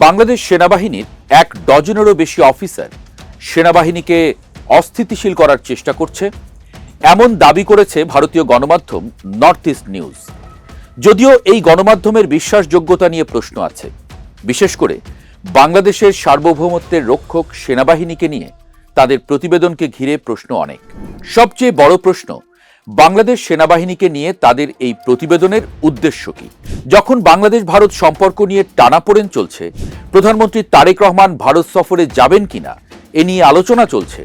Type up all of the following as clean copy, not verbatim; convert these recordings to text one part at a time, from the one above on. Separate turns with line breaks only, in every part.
বাংলাদেশ সেনাবাহিনীর ১ ডজনেরও বেশি অফিসার সেনাবাহিনীকে অস্থিতিশীল করার চেষ্টা করছে, এমন দাবি করেছে ভারতীয় গণমাধ্যম নর্থ ইস্ট নিউজ। যদিও এই গণমাধ্যমের বিশ্বাসযোগ্যতা নিয়ে প্রশ্ন আছে, বিশেষ করে বাংলাদেশের সার্বভৌমত্বের রক্ষক সেনাবাহিনীকে নিয়ে তাদের প্রতিবেদনকে ঘিরে প্রশ্ন অনেক। সবচেয়ে বড় প্রশ্ন, বাংলাদেশ সেনাবাহিনীকে নিয়ে তাদের এই প্রতিবেদনের উদ্দেশ্য কি? যখন বাংলাদেশ ভারত সম্পর্ক নিয়ে টানাপোড়েন চলছে, প্রধানমন্ত্রী তারেক রহমান ভারত সফরে যাবেন কিনা এ নিয়ে আলোচনা চলছে,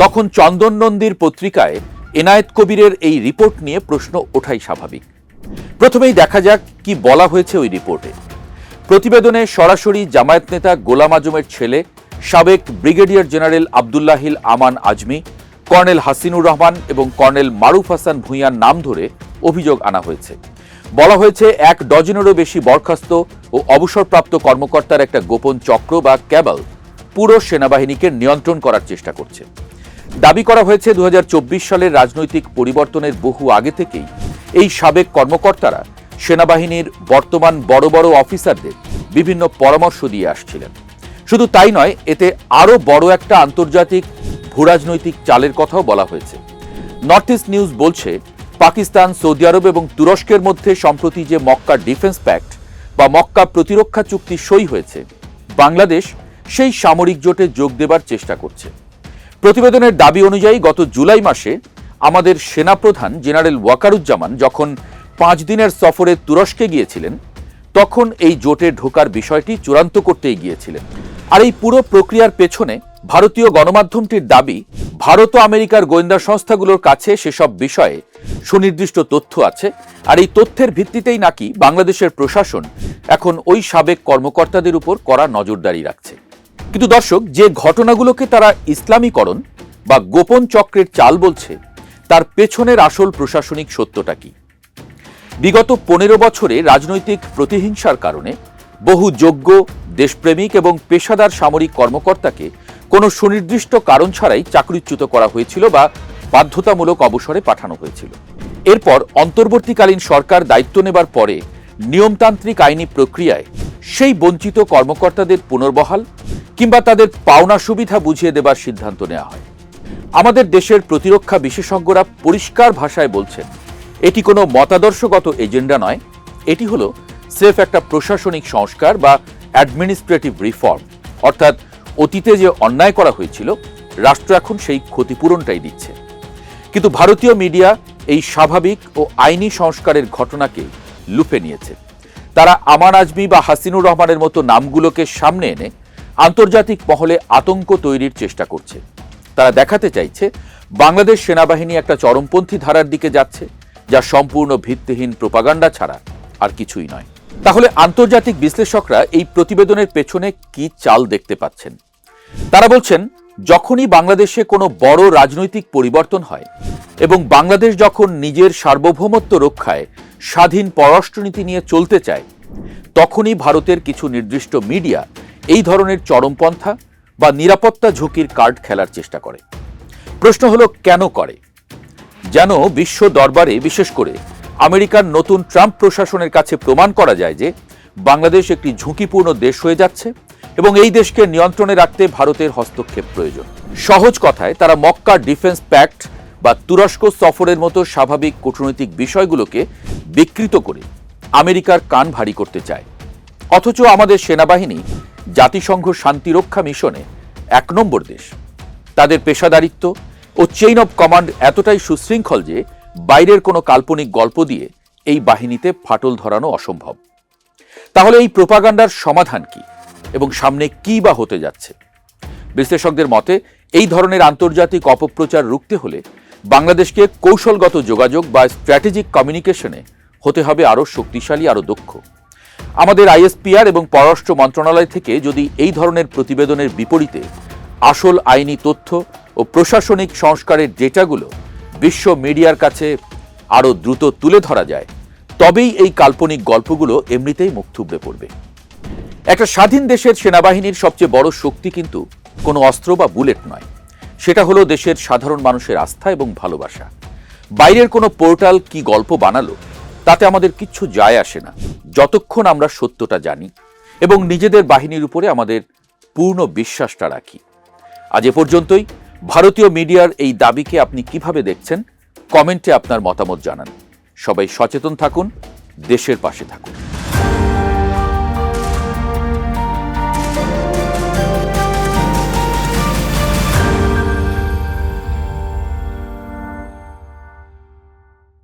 তখন চন্দন নন্দীর পত্রিকায় এনায়েত কবিরের এই রিপোর্ট নিয়ে প্রশ্ন ওঠাই স্বাভাবিক। প্রথমেই দেখা যাক কি বলা হয়েছে ওই রিপোর্টে। প্রতিবেদনে সরাসরি জামায়াত নেতা গোলাম আজমের ছেলে সাবেক ব্রিগেডিয়ার জেনারেল আবদুল্লাহিল আমান আজমি, কর্নেল হাসিনুর রহমান এবং কর্নেল মারুফ হাসান ভূঁইয়ার নাম ধরে অভিযোগ আনা হয়েছে। বলা হয়েছে ১ ডজনেরও বেশি বরখাস্ত ও অবসরপ্রাপ্ত কর্মকর্তার একটা গোপন চক্র বা ক্যাবল পুরো সেনাবাহিনীকে নিয়ন্ত্রণ করার চেষ্টা করছে। দাবি করা হয়েছে ২০২৪ সালের রাজনৈতিক পরিবর্তনের বহু আগে থেকেই এই সাবেক কর্মকর্তারা সেনাবাহিনীর বর্তমান বড় বড় অফিসারদের বিভিন্ন পরামর্শ দিয়ে আসছিলেন। শুধু তাই নয়, এতে আরও বড় একটা আন্তর্জাতিক ভূরাজনৈতিক চালের কথাও বলা হয়েছে। নর্থ ইস্ট নিউজ বলছে, পাকিস্তান, সৌদি আরব এবং তুরস্কের মধ্যে সম্প্রতি যে মক্কা ডিফেন্স প্যাক্ট বা মক্কা প্রতিরক্ষা চুক্তি সই হয়েছে, বাংলাদেশ সেই সামরিক জোটে যোগ দেবার চেষ্টা করছে। প্রতিবেদনের দাবি অনুযায়ী গত জুলাই মাসে আমাদের সেনাপ্রধান জেনারেল ওয়াকারুজ্জামান যখন 5 দিনের সফরে তুরস্কে গিয়েছিলেন, তখন এই জোটে ঢোকার বিষয়টি চূড়ান্ত করতেই গিয়েছিলেন। আর এই পুরো প্রক্রিয়ার পেছনে ভারতীয় গণমাধ্যমটির দাবি, ভারত ও আমেরিকার গোয়েন্দা সংস্থাগুলোর কাছে সেসব বিষয়ে সুনির্দিষ্ট তথ্য আছে, আর এই তথ্যের ভিত্তিতেই নাকি বাংলাদেশের প্রশাসন এখন ওই সাবেক কর্মকর্তাদের উপর কড়া নজরদারি রাখছে। কিন্তু দর্শক, যে ঘটনাগুলোকে তারা ইসলামীকরণ বা গোপন চক্রের চাল বলছে, তার পেছনের আসল প্রশাসনিক সত্যটা কি? বিগত 15 বছরে রাজনৈতিক প্রতিহিংসার কারণে বহু যোগ্য, দেশপ্রেমিক এবং পেশাদার সামরিক কর্মকর্তাকে কোনো সুনির্দিষ্ট কারণ ছাড়াই চাকরিচ্যুত করা হয়েছিল বা বাধ্যতামূলক অবসরে পাঠানো হয়েছিল। এরপর অন্তর্বর্তীকালীন সরকার দায়িত্ব নেবার পরে নিয়মতান্ত্রিক আইনি প্রক্রিয়ায় সেই বঞ্চিত কর্মকর্তাদের পুনর্বহাল কিংবা তাদের পাওনা সুবিধা বুঝিয়ে দেবার সিদ্ধান্ত নেওয়া হয়। আমাদের দেশের প্রতিরক্ষা বিশেষজ্ঞরা পরিষ্কার ভাষায় বলছেন, এটি কোনো মতাদর্শগত এজেন্ডা নয়, এটি হলো স্রেফ একটা প্রশাসনিক সংস্কার বা অ্যাডমিনিস্ট্রেটিভ রিফর্ম। অর্থাৎ অতীতে যে অন্যায় করা হয়েছিল, রাষ্ট্র এখন সেই ক্ষতিপূরণটাই দিচ্ছে। কিন্তু ভারতীয় মিডিয়া এই স্বাভাবিক ও আইনি সংস্কারের ঘটনাকে লুপে নিয়েছে। তারা আমান আজমি বা হাসিনুর রহমানের মতো নামগুলোকে সামনে এনে আন্তর্জাতিক মহলে আতঙ্ক তৈরির চেষ্টা করছে। তারা দেখাতে চাইছে বাংলাদেশ সেনাবাহিনী একটা চরমপন্থী ধারার দিকে যাচ্ছে, যা সম্পূর্ণ ভিত্তিহীন প্রোপাগান্ডা ছাড়া আর কিছুই নয়। তাহলে আন্তর্জাতিক বিশ্লেষকরা এই প্রতিবেদনের পেছনে কি চাল দেখতে পাচ্ছেন? তারা বলছেন, যখনই বাংলাদেশে কোনো বড় রাজনৈতিক পরিবর্তন হয় এবং বাংলাদেশ যখন নিজের সার্বভৌমত্ব রক্ষায় স্বাধীন পররাষ্ট্রনীতি নিয়ে চলতে চায়, তখনই ভারতের কিছু নির্দিষ্ট মিডিয়া এই ধরনের চরমপন্থা বা নিরাপত্তা ঝুঁকির কার্ড খেলার চেষ্টা করে। প্রশ্ন হলো, কেন করে? যেন বিশ্ব দরবারে, বিশেষ করে আমেরিকার নতুন ট্রাম্প প্রশাসনের কাছে প্রমাণ করা যায় যে বাংলাদেশ একটি ঝুঁকিপূর্ণ দেশ হয়ে যাচ্ছে এবং এই দেশকে নিয়ন্ত্রণে রাখতে ভারতের হস্তক্ষেপ প্রয়োজন। সহজ কথায়, তারা মক্কা ডিফেন্স প্যাক্ট বা তুরস্ক সফরের মতো স্বাভাবিক কূটনৈতিক বিষয়গুলোকে বিকৃত করে আমেরিকার কান ভারী করতে চায়। অথচ আমাদের সেনাবাহিনী জাতিসংঘ শান্তিরক্ষা মিশনে 1 নম্বর দেশ। তাদের পেশাদারিত্ব ও চেইন অব কমান্ড এতটাই সুশৃঙ্খল যে বাইরের কোনো কাল্পনিক গল্প দিয়ে এই বাহিনীতে ফাটল ধরানো অসম্ভব। তাহলে এই প্রোপাগান্ডার সমাধান কি এবং সামনে কি বা হতে যাচ্ছে? বিশ্লেষকদের মতে, এই ধরনের আন্তর্জাতিক অপপ্রচার রুখতে হলে বাংলাদেশকে কৌশলগত যোগাযোগ বা স্ট্র্যাটেজিক কমিউনিকেশনে হতে হবে আরও শক্তিশালী, আরও দক্ষ। আমাদের আইএসপিআর এবং পররাষ্ট্র মন্ত্রণালয় থেকে যদি এই ধরনের প্রতিবেদনের বিপরীতে আসল আইনি তথ্য ও প্রশাসনিক সংস্কারের ডেটাগুলো বিশ্ব মিডিয়ার কাছে আরও দ্রুত তুলে ধরা যায়, তবেই এই কাল্পনিক গল্পগুলো এমনিতেই মুখ থুবড়ে পড়বে। একটা স্বাধীন দেশের সেনাবাহিনীর সবচেয়ে বড় শক্তি কিন্তু কোনো অস্ত্র বা বুলেট নয়, সেটা হলো দেশের সাধারণ মানুষের আস্থা এবং ভালোবাসা। বাইরের কোনো পোর্টাল কি গল্প বানালো তাতে আমাদের কিচ্ছু যায় আসে না, যতক্ষণ আমরা সত্যটা জানি। এবং নিজেদের বাহিনীর উপরে আমাদের পূর্ণ বিশ্বাসটা রাখি। আজ এ পর্যন্তই। ভারতীয় মিডিয়ার এই দাবিকে আপনি কিভাবে দেখছেন কমেন্টে আপনার মতামত জানান। সবাই সচেতন থাকুন, দেশের পাশে থাকুন।